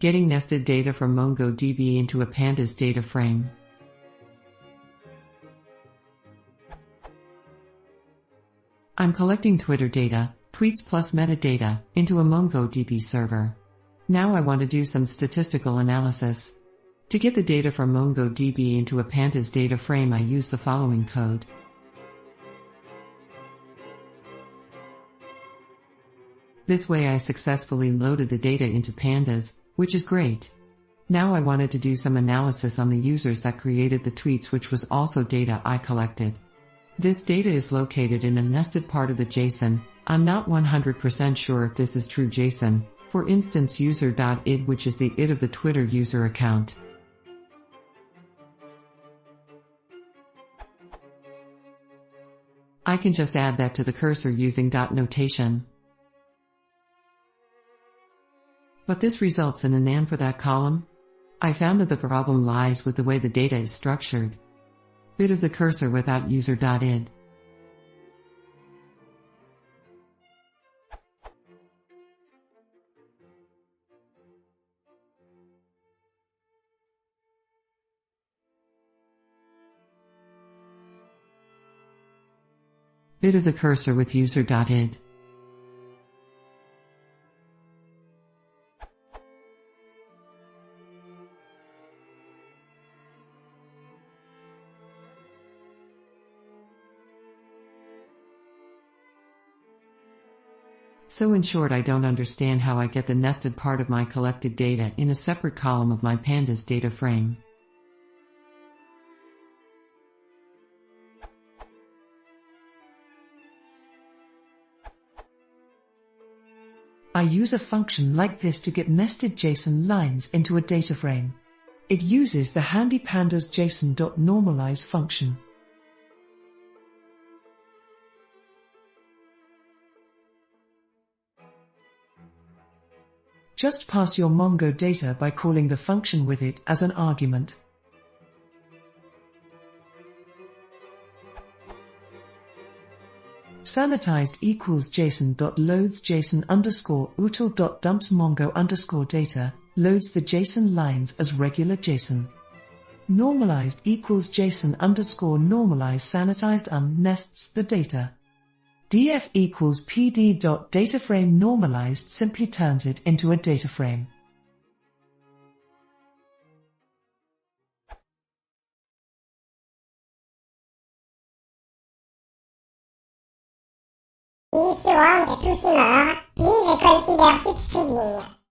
Getting nested data from MongoDB into a Pandas data frame. I'm collecting Twitter data, tweets plus metadata, into a MongoDB server. Now I want to do some statistical analysis. To get the data from MongoDB into a Pandas data frame, I use the following code. This way I successfully loaded the data into Pandas, which is great. Now I wanted to do some analysis on the users that created the tweets, which was also data I collected. This data is located in a nested part of the JSON. I'm not 100% sure if this is true JSON, for instance user.id, which is the id of the Twitter user account. I can just add that to the cursor using dot notation. But this results in a nan for that column. I found that the problem lies with the way the data is structured. Bit of the cursor without user.id. Bit of the cursor with user.id. So in short, I don't understand how I get the nested part of my collected data in a separate column of my Pandas data frame. I use a function like this to get nested JSON lines into a data frame. It uses the handy pandas json.normalize function. Just pass your Mongo data by calling the function with it as an argument. Sanitized equals json.loads json_util.dumps mongo_data, loads the JSON lines as regular JSON. Normalized equals json_normalize sanitized nests the data. df equals pd.dataframe normalized simply turns it into a data frame. Issue de tout humeur, please consider subscribing.